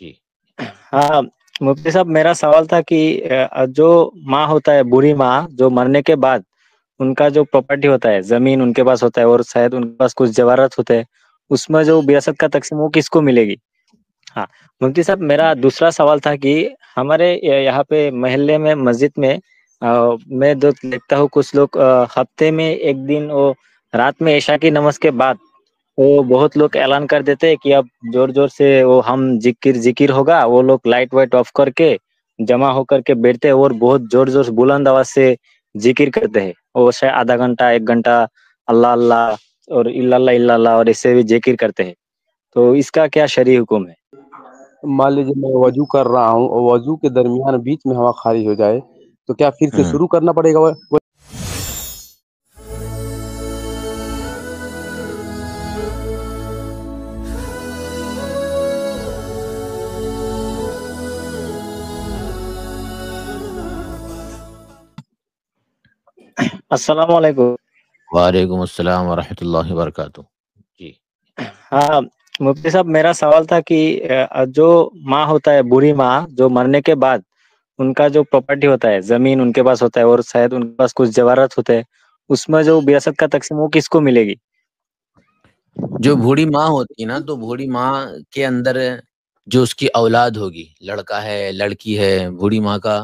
جی ہاں مفتی صاحب، میرا سوال تھا کہ جو ماں ہوتا ہے، بوڑھی ماں، جو مرنے کے بعد ان کا جو پراپرٹی ہوتا ہے، زمین ان کے پاس ہوتا ہے اور شاید ان کے پاس کچھ جواہرات ہوتے ہیں، اس میں جو وراثت کا تقسیم وہ کس کو ملے گی؟ ہاں مفتی صاحب، میرا دوسرا سوال تھا کہ ہمارے یہاں پہ محلے میں، مسجد میں میں دیکھتا ہوں کچھ لوگ ہفتے میں ایک دن وہ رات میں عشاء کی نماز کے بعد وہ بہت لوگ اعلان کر دیتے ہیں کہ اب زور زور سے وہ ہم ذکر ہوگا، وہ لوگ لائٹ وائٹ آف کر کے جمع ہو کر کے بیٹھتے ہیں اور بہت زور زور سے بلند آواز سے ذکر کرتے ہیں، وہ شاید آدھا گھنٹہ 1 گھنٹہ اللہ اللہ اور الا اللہ اور اس سے بھی ذکر کرتے ہیں، تو اس کا کیا شرعی حکم ہے؟ مان لیجیے میں وضو کر رہا ہوں اور وضو کے درمیان بیچ میں ہوا خارج ہو جائے تو کیا پھر سے شروع کرنا پڑے گا؟ السلام علیکم۔ وعلیکم السلام ورحمۃ اللہ وبرکاتہ۔ جی ہاں مفتی صاحب، میرا سوال تھا کہ جو ماں ہوتا ہے، بوڑھی ماں، جو مرنے کے بعد ان کا جو پراپرٹی ہوتا ہے، زمین ان کے پاس ہوتا ہے اور شاید ان کے پاس کچھ جواہرات ہوتے ہیں، اس میں جو وراثت کا تقسیم وہ کس کو ملے گی؟ جو بوڑھی ماں ہوتی ہے نا، تو بوڑھی ماں کے اندر جو اس کی اولاد ہوگی، لڑکا ہے لڑکی ہے، بوڑھی ماں کا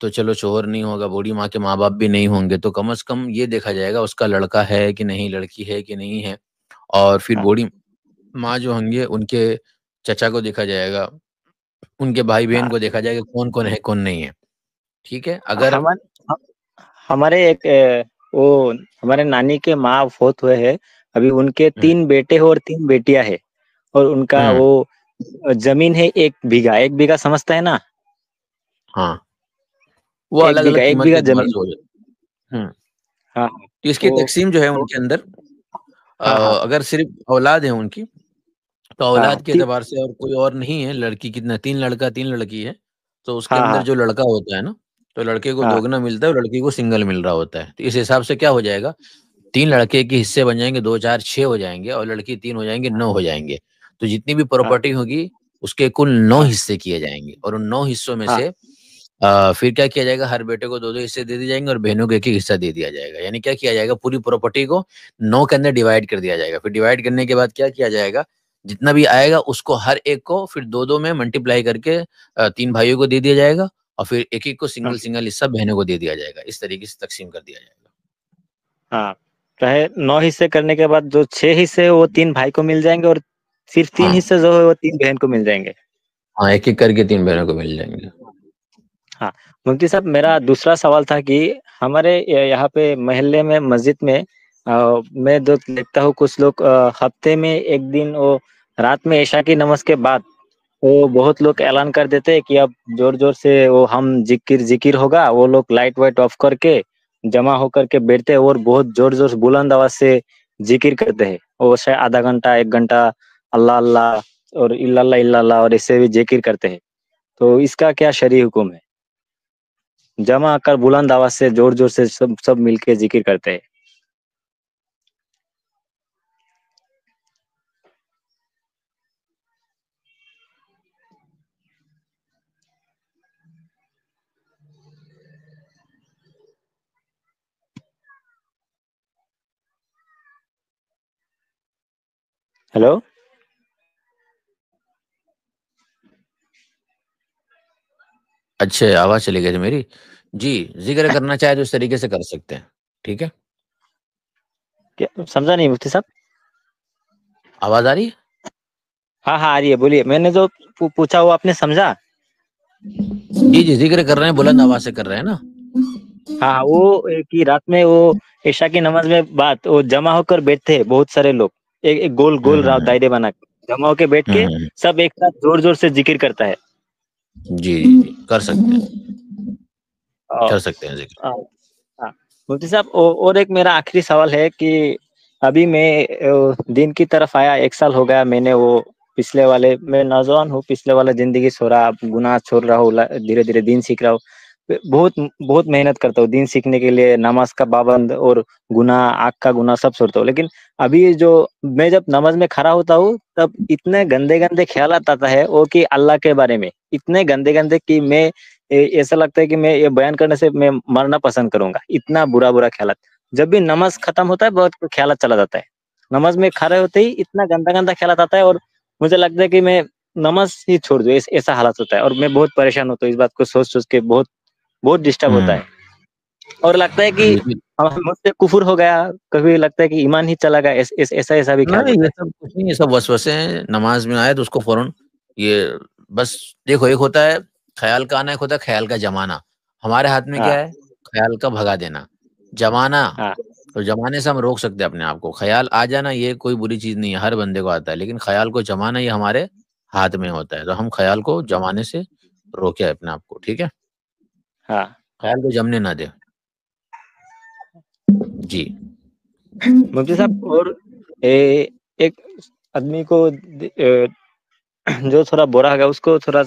تو چلو شوہر نہیں ہوگا، بوڑھی ماں کے ماں باپ بھی نہیں ہوں گے، تو کم از کم یہ دیکھا جائے گا اس کا لڑکا ہے کہ نہیں، لڑکی ہے کہ نہیں ہے، اور پھر ہاں بوڑھی ماں جو ہوں گے ان کے چچا کو دیکھا جائے گا، ان کے بھائی بہن ہاں، کو دیکھا جائے گا کون کون ہے کون نہیں ہے، ٹھیک ہے؟ اگر ہمارے ایک وہ ہمارے نانی کے ماں فوت ہوئے ہیں، ابھی ان کے 3 بیٹے اور 3 بیٹیاں ہیں، اور ان کا وہ زمین ہے 1 بیگھا، 1 بیگھا سمجھتا ہے نا؟ ہاں وہ ایک الگ الگ بیگھا ایک قیمت کے بیگھا اعتبار زمین سے ہو جاتا ہے۔ ہاں تو اس کی وہ تقسیم جو ہے ان کے اندر ہاں ہاں اگر صرف اولاد ہے ان کی، تو ہاں اولاد کے اعتبار سے اور کوئی اور نہیں ہے، لڑکی کتنا، 3 لڑکا 3 لڑکی ہے، تو اس کے ہاں اندر ہاں جو لڑکا ہوتا ہے نا، تو لڑکے کو ہاں دوگنا ملتا ہے اور لڑکی کو سنگل مل رہا ہوتا ہے، تو اس حساب سے کیا ہو جائے گا، 3 لڑکے کے حصے بن جائیں گے، 2 4 6 ہو جائیں گے، اور لڑکی 3 ہو جائیں گے، 9 ہو جائیں گے، تو جتنی بھی ہاں پراپرٹی ہوگی اس کے کل 9 ہاں حصے کیے جائیں گے، اور ان 9 حصوں میں ہاں سے پھر کیا کیا جائے گا، ہر بیٹے کو 2 2 حصے دے دیے جائیں گے، اور بہنوں کو 1 1 حصہ دے دیا جائے گا، یعنی کیا کیا جائے گا، پوری پراپرٹی کو 9 کے اندر ڈیوائڈ کر دیا جائے گا، پھر ڈیوائڈ کرنے کے بعد کیا کیا جائے گا، جتنا بھی آئے گا اس کو ہر ایک کو پھر 2 2 میں ملٹیپلائی کر کے 3 بھائیوں کو دے دیا جائے گا، اور پھر 1 1 کو ہاں سنگل سنگل حصہ بہنوں کو دے دیا جائے گا، اس طریقے سے تقسیم کر دیا جائے گا۔ ہاں چاہے 9 حصے کرنے کے بعد جو 6 حصے وہ 3 بھائی کو مل جائیں گے، اور صرف 3 ہاں حصے جو ہے وہ 3 بہن کو مل جائیں گے۔ ہاں 1 1 کر کے 3 بہنوں کو مل جائیں گے۔ ہاں مفتی صاحب، میرا دوسرا سوال تھا کہ ہمارے یہاں پہ محلے میں، مسجد میں میں دیکھتا ہوں کچھ لوگ ہفتے میں ایک دن وہ رات میں عشاء کی نماز کے بعد وہ بہت لوگ اعلان کر دیتے ہیں کہ اب زور زور سے وہ ہم ذکر ہوگا، وہ لوگ لائٹ وائٹ آف کر کے جمع ہو کر کے بیٹھتے ہیں اور بہت زور زور سے بلند آواز سے ذکر کرتے ہیں، وہ شاید آدھا گھنٹہ 1 گھنٹہ اللہ اللہ اور الا اللہ اور اس سے بھی ذکر کرتے ہیں، تو اس کا کیا شرعی حکم ہے؟ جمع کر بلند آواز سے زور زور سے سب مل کے ذکر کرتے ہیں۔ ہیلو، اچھا آواز چلی گئی تھی میری؟ جی ذکر کرنا چاہے تو اس طریقے سے کر سکتے ہیں، ٹھیک ہے؟ سمجھا نہیں مفتی صاحب؟ آواز آ رہی ہے؟ ہاں ہاں آ رہی ہے، بولیے، میں نے جو پوچھا وہ آپ نے سمجھا؟ جی جی ذکر کر رہے ہیں، بلند آواز سے کر رہے ہیں نا۔ ہاں وہ کہ رات میں وہ عشاء کی نماز میں بعد وہ جمع ہو کر بیٹھتے ہیں بہت سارے لوگ، ایک گول ہوں گول دائرے بنا کے جمع ہو کے بیٹھ کے ہوں سب ایک ساتھ زور زور سے ذکر کرتا ہے۔ جی جی جی کر سکتے ہیں، آ، کر سکتے ہیں ذکر۔ آ، ہاں مفتی صاحب، اور ایک میرا آخری سوال ہے کہ ابھی میں دین کی طرف آیا، 1 سال ہو گیا، میں نے وہ میں نوجوان ہوں، پچھلے والے زندگی چھوڑا، اب گناہ چھوڑ رہا ہوں، دھیرے دھیرے دین سیکھ رہا ہوں، بہت بہت محنت کرتا ہوں دین سیکھنے کے لیے، نماز کا پابند اور گناہ، آنکھ کا گناہ سب چھوڑتا ہوں. لیکن ابھی جو میں جب نماز میں کھڑا ہوتا ہوں تب اتنے گندے گندے خیالات آتا ہے وہ کہ اللہ کے بارے میں اتنے گندے گندے کہ میں ایسا لگتا ہے کہ میں یہ بیان کرنے سے میں مرنا پسند کروں گا. اتنا برا برا خیالات جب بھی نماز ختم ہوتا ہے بہت خیالات چلا جاتا ہے. نماز میں کھڑے ہوتے ہی اتنا گندا گندا خیالات آتا ہے اور مجھے لگتا ہے کہ میں نماز ہی چھوڑ دوں، ایسا حالت ہوتا ہے. اور میں بہت پریشان ہوتا ہوں اس بات کو سوچ سوچ کے، بہت بہت ڈسٹرب ہوتا ہے. اور لگتا ہے کہ دیکھیے مجھ سے کفر ہو گیا، کبھی لگتا ہے کہ ایمان ہی چلا گیا، ایسا بھی خیال نہیں، ہوتا یہ ہے. سب کچھ نہیں، یہ سب وسوسے ہیں. نماز میں آئے تو اس کو فوراً یہ بس دیکھو، ایک ہوتا ہے خیال کا آنا، ایک ہوتا ہے خیال کا جمانا. ہمارے ہاتھ میں ہاں کیا ہے؟ خیال کا بھگا دینا. جمانا ہاں تو جمانے سے ہم روک سکتے ہیں اپنے آپ کو. خیال آ جانا یہ کوئی بری چیز نہیں ہے، ہر بندے کو آتا ہے. لیکن خیال کو جمانا یہ ہمارے ہاتھ میں ہوتا ہے. تو ہم خیال کو جمانے سے روکے اپنے آپ کو. ٹھیک ہے، ہاں. خیال کو جمنے نہ دے. جی مفتی صاحب، اور ایک آدمی کو جو تھوڑا برا ہوگا اس کو تھوڑا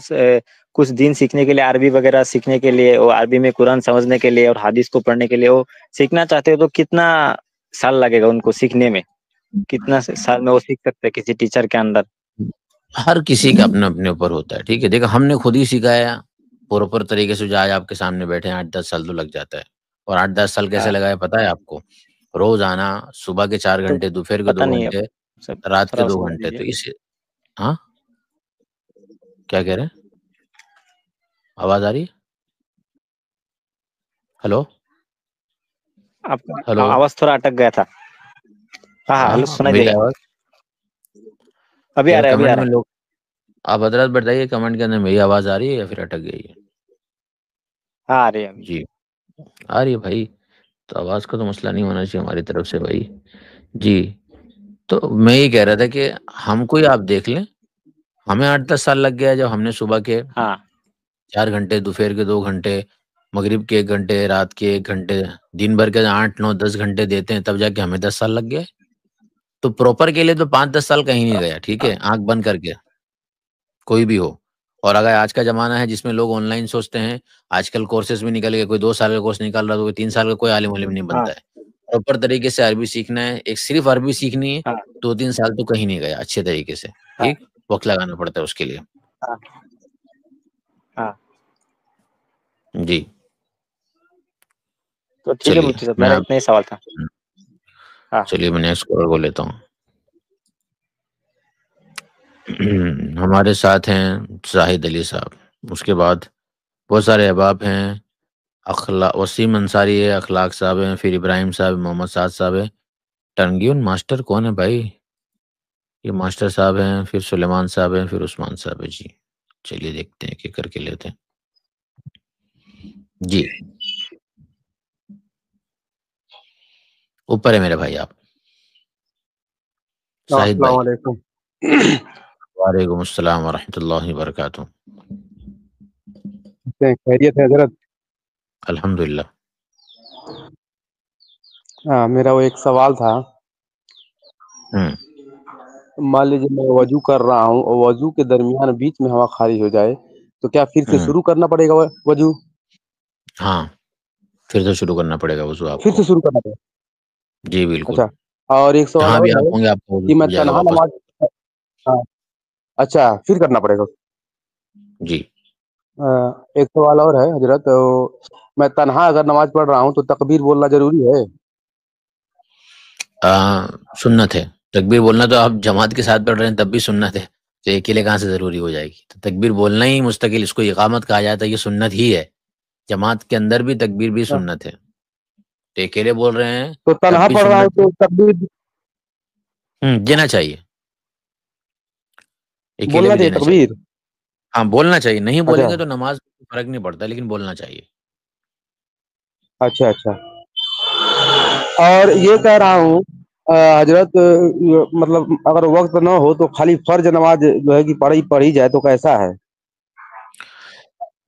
کچھ دین سیکھنے کے لیے، عربی وغیرہ سیکھنے کے لیے، اور عربی میں قرآن سمجھنے کے لیے اور حدیث کو پڑھنے کے لیے وہ سیکھنا چاہتے ہو تو کتنا سال لگے گا ان کو سیکھنے میں؟ کتنا سال میں وہ سیکھ سکتے ہیں کسی ٹیچر کے اندر؟ ہر کسی کا اپنے اپنے اوپر ہوتا ہے. ٹھیک ہے، دیکھو ہم نے خود ہی سکھایا پراپر طریقے سے. جو آج آپ کے سامنے بیٹھے ہیں 8-10 سال تو لگ جاتا ہے. اور 8-10 سال کیسے ہاں لگا ہے پتا ہے آپ کو؟ روز آنا، صبح کے 4 تو گھنٹے، دوپہر کے پتہ 2 نہیں ہے گھنٹے، سب، رات کے تھوڑا 2 سمجھا گھنٹے. دیجیے. تو اس ہاں کیا کہہ رہے ہیں؟ آواز آ رہی ہے؟ ہلو آپ کا ہلو. آواز تھوڑا اٹک گیا تھا. ہاں ہاں، ہلو، سنا دے میری رہا ہے. آواز ابھی آ کیا رہا ہے، ابھی آ کمنٹ رہا میں ہے. لوگ آپ حضرات بتائیے کمنٹ کے اندر میری آواز آ رہی ہے یا پھر اٹک گئی ہے؟ ہاں آ رہی ہے ابھی. جی آ رہی ہے بھائی. تو آواز کا تو مسئلہ نہیں ہونا چاہیے ہماری طرف سے بھائی. جی تو میں یہ کہہ رہا تھا کہ ہم کو ہی آپ دیکھ لیں، ہمیں 8-10 سال لگ گیا جب ہم نے صبح کے ہاں 4 گھنٹے، دوپہر کے 2 گھنٹے، مغرب کے 1 گھنٹے، رات کے 1 گھنٹے، دن بھر کے 8-9-10 گھنٹے دیتے ہیں، تب جا کے ہمیں 10 سال لگ گئے. تو پراپر کے لیے تو 5-10 سال کہیں نہیں گیا. ٹھیک ہے، آنکھ بند کر کے کوئی بھی ہو. اور اگر آج کا زمانہ ہے جس میں لوگ آن لائن سوچتے ہیں، آج کل کورسز بھی نکل گئے. کوئی 2 سال کا کورس نکال رہا ہے تو کوئی 3 سال کا، کوئی عالم علم نہیں ہاں بنتا ہے. پراپر طریقے سے عربی سیکھنا ہے. ایک صرف عربی سیکھنی ہے، ہاں 2-3 سال تو کہیں نہیں گیا اچھے طریقے سے. ہاں ٹھیک، وقت لگانا پڑتا ہے اس کے لیے. ہاں ہاں. جی تو ٹھیک ہے چلیے مفتی صاحب، میں میرا آپ اتنا ہی سوال تھا. ہاں چلیے میں نیکسٹ کالر کو لیتا ہوں. ہمارے ساتھ ہیں زاہد علی صاحب. اس کے بعد بہت سارے احباب ہیں. وسیم انصاری ہے، اخلاق صاحب ہیں، پھر ابراہیم صاحب، محمد سعد صاحب ہیں. ٹرنگیون ماسٹر کون ہے بھائی؟ یہ ماسٹر صاحب ہیں، پھر سلیمان صاحب ہیں، پھر عثمان صاحب ہیں. جی چلیے دیکھتے ہیں کہ کر کے لیتے ہیں. جی اوپر ہے میرے بھائی آپ. زاہد السلام بھائی، علیکم. وعلیکم السلام ورحمۃ اللہ وبرکاتہ. خیریت ہے حضرت؟ الحمد للہ. ہاں، میرا وہ ایک سوال تھا. ہوں مان لیجیے میں وضو کر رہا ہوں اور وضو کے درمیان بیچ میں ہوا خارج ہو جائے تو کیا پھر سے ہوں شروع کرنا پڑے گا وضو؟ ہاں پھر سے شروع کرنا پڑے گا وضو آپ پھر کو. سے شروع کرنا پڑے جی گا؟ بالکل. اچھا. اور ایک سوال جہاں اور بھی ہے آپ ہوں گے آپ کو وضو کہ میں چھوٹ جائے گا تنہا واپس. نماز. ہاں. اچھا، پھر کرنا پڑے گا. جی ایک سوال اور ہے حضرت. میں تنہا اگر نماز پڑھ رہا ہوں تو تکبیر بولنا ضروری ہے؟ سنت ہے تکبیر بولنا. تو آپ جماعت کے ساتھ پڑھ رہے ہیں تب بھی سنت ہے، تو اکیلے کہاں سے ضروری ہو جائے گی؟ تو تکبیر بولنا ہی مستقل، اس کو اقامت کہا جاتا ہے، یہ سنت ہی ہے. جماعت کے اندر بھی تکبیر بھی سنت ہے. تو اکیلے بول رہے ہیں تو تب تنہا بھی پڑھ رہا ہوں سنت ہے. تو تکبیر دینا چاہیے، اکیلے بولنا بھی چاہیے دینا چاہیے. تکبیر؟ ہاں بولنا چاہیے. نہیں بولیں اچھا گے تو نماز فرق نہیں پڑتا، لیکن بولنا چاہیے. اچھا اچھا. اور یہ کہہ رہا ہوں حضرت، مطلب اگر وقت نہ ہو تو خالی فرض نماز جو ہے کہ پڑھی جائے تو کیسا ہے؟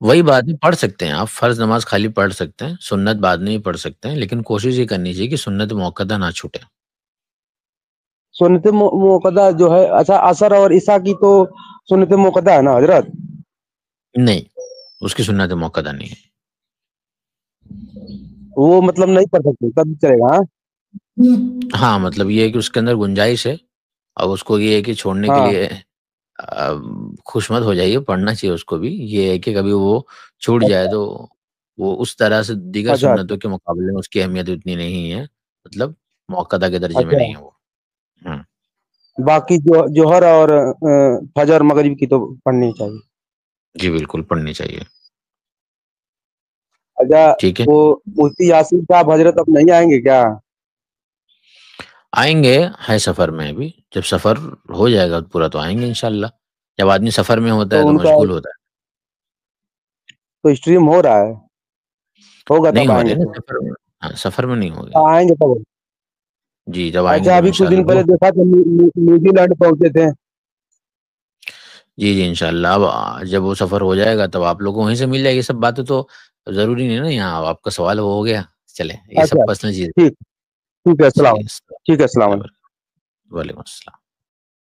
وہی بات ہے، پڑھ سکتے ہیں آپ. فرض نماز خالی پڑھ سکتے ہیں، سنت بعد میں ہی پڑھ سکتے ہیں، لیکن کوشش یہ کرنی چاہیے کہ سنت موقدہ نہ چھوٹے. سنت موقدہ جو ہے، اچھا عصر اور عشاء کی تو سنت موقدہ ہے نا حضرت؟ نہیں، اس کی سنت موقدہ نہیں ہے. وہ مطلب نہیں پڑھ سکتے تب چلے گا؟ ہاں مطلب یہ ہے کہ اس کے اندر گنجائش ہے، اور اس کو یہ ہے کہ چھوڑنے کے ہاں لیے خوش مت ہو جائیے، پڑھنا چاہیے اس کو بھی. یہ ہے کہ کبھی وہ چھوٹ جائے تو وہ اس طرح سے دیگر اچھا اچھا سنتوں کے مقابلے میں اس کی اہمیت اتنی نہیں ہے، مطلب موقعہ کے درجے میں اچھا. نہیں ہے وہ. باقی جوہر اور فجر مغرب کی تو پڑھنی چاہیے. جی بالکل پڑھنی چاہیے. اچھا ٹھیک ہے، وہ مفتی یاسین صاحب حضرت اب نہیں آئیں گے کیا؟ آئیں گے، ہے سفر میں ابھی. جب سفر ہو جائے گا پورا تو آئیں گے انشاءاللہ. جب آدمی سفر میں ہوتا ہے تو تو ان کا مشغول ہوتا ہے. تو اسٹریم ہو رہا ہے، ہوگا نہیں تب ہو آئیں رہے گے نا تو. سفر میں. ہاں سفر میں نہیں ہوگی. آئیں گے تب. جی جب آئیں گے اچھا تب ابھی کچھ دن انشاءاللہ. پہلے دیکھا تھا نیوزی لینڈ پہنچے تھے. جی جی انشاءاللہ. اب جب وہ سفر ہو جائے گا تب آپ لوگوں کو وہیں سے مل جائے گی. یہ سب باتیں تو ضروری نہیں نا، یہاں آپ کا سوال وہ ہو گیا. چلے یہ سب اچھا پرسنل چیز. ٹھیک ہے، السلام. چلیے ٹھیک ہے، السلام علیکم. وعلیکم السلام.